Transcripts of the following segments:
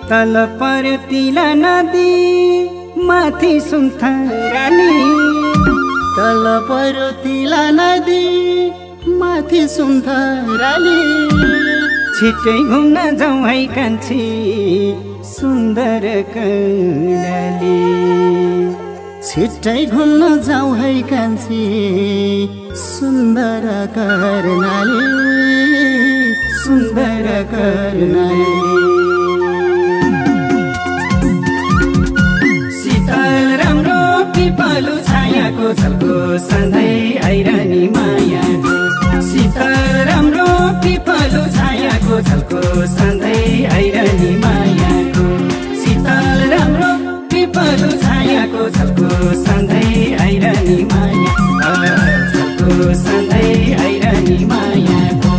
तल पर्यो तिला नदी माथि सुन्थराली तल पर्यो तिला नदी माथि सुन्थराली छिटै घुम्न जाउँ है कान्छी सुन्दर कर्णाली छिटै घुम्न जाउँ है कान्छी सुन्दर कर्णाली सुन्दर कर्णाली शीतल राम्रो पिपलु छायाको झल्को सधैँ आइरहने मायाको शीतल राम्रो पिपलु छायाको झल्को सधैँ आइरहने मायाको शीतल राम्रो पिपलु छायाको झल्को सधैँ आइरहने माया झल्को सधैँ आइरहने मायाको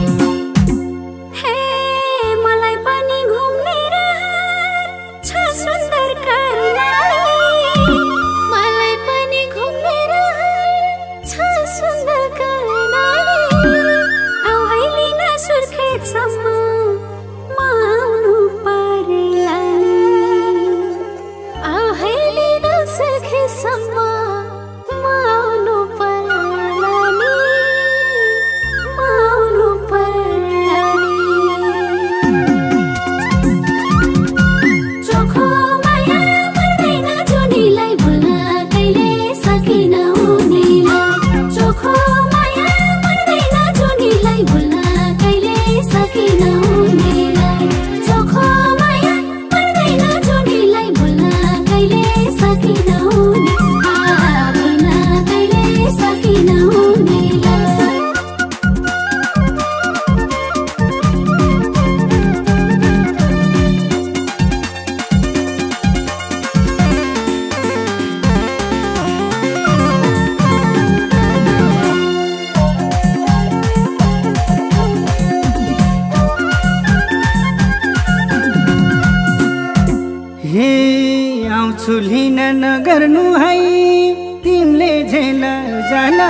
लिन नगर्नु है तिमीले झेल जाला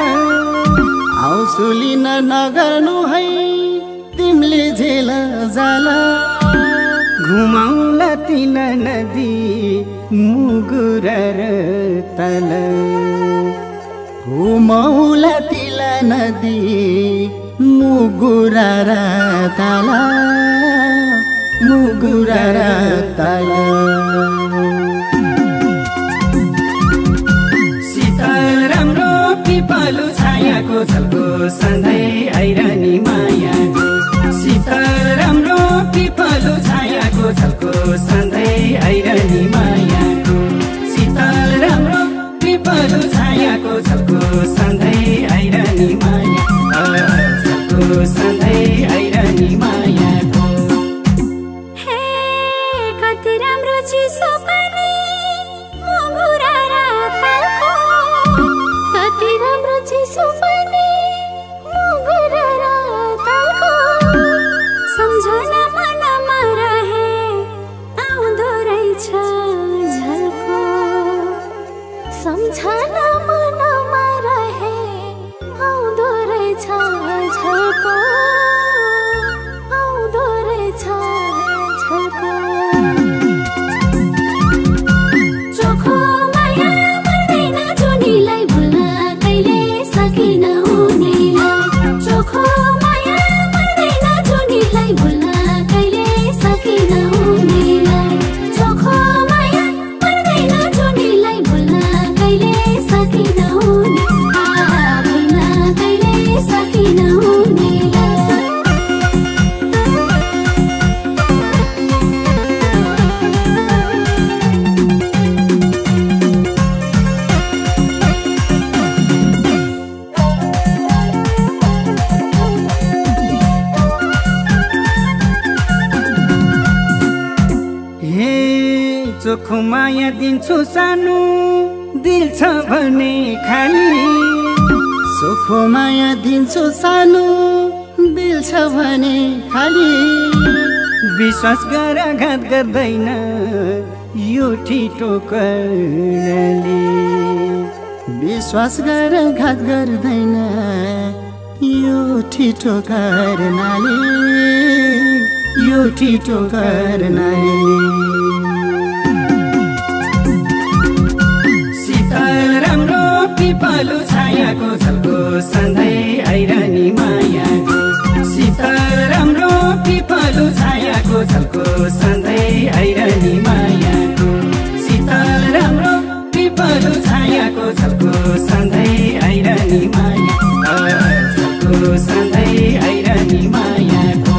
आउँछु लिन नगर्नु है तिमीले झेल जाला घुमाउला तिला नदी मुगुर र तल घुमाउला तिला नदी मुगुर र तल मुगुर र तल पिपलु छायाको झल्को सधैँ आइरहने मायाको शीतल राम्रो पिपलु छायाको झल्को सधैँ आइरहने मायाको शीतल राम्रो पिपलु छायाको झल्को सधैँ आइरहने माया झल्को सधैँ आइरहने मायाको कति राम्रो चिसो पनि चिसो पनि मुगुर र तलको सम्झना मनमा रहे आउँदो रहेछ झल्को सम्झना मनमा रहे आउँदो रहेछ झल्को आउँदो रहेछ झल्को चोखो माया दिन्छु सानो दिल छ भने खाली चोखो माया दिन्छु सानो दिल छ भने खाली विश्वास गर घात गर्दैन यो ठिटो कर्णाली विश्वास गर घात गर्दैन यो ठिटो कर्णाली यो ठिटो कर्णाली सधैँ आइरहने मायाको शीतल राम्रो पिपलु छायाको झल्को सधैँ आइरहने मायाको शीतल राम्रो पिपलु छायाको झल्को सधैँ आइरहने माया झल्को सधैँ आइरहने मायाको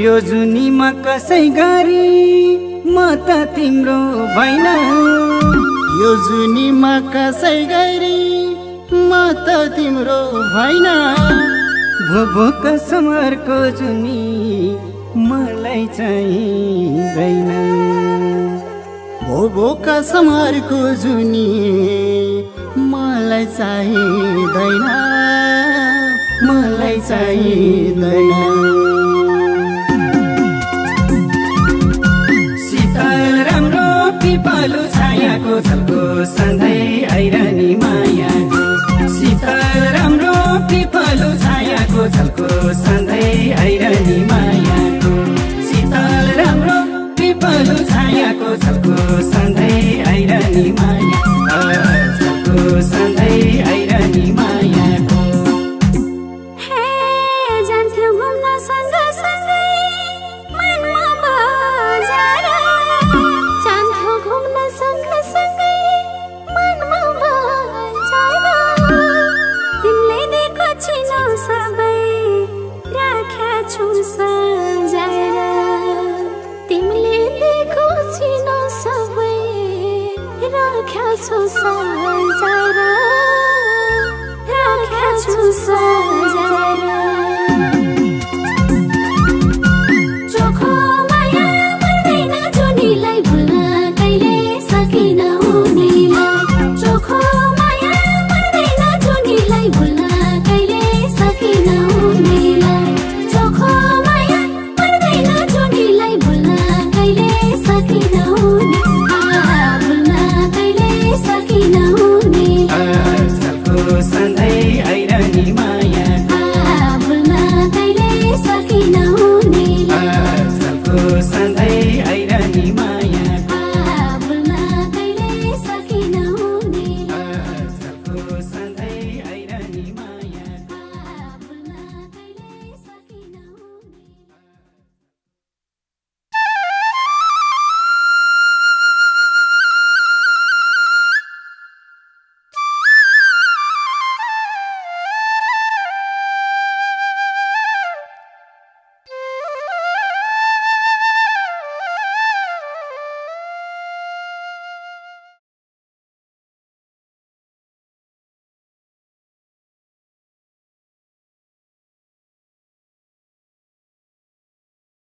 यो जुनीमा कसै गरी म त तिम्रो भइन यो जुनीमा कसै गरी म त तिम्रो भइन भोभो कसमरको जुनी मलाई चाहिँदैन भोभो कसमरको जुनी मलाई चाहिँदैन मलाई चाहिँदैन पिपलु छायाको झल्को सधैँ आइरहने मायाको शीतल राम्रो पिपलु छायाको झल्को सधैँ आइरहने मायाको शीतल राम्रो पिपलु छायाको झल्को सधैँ आइरहने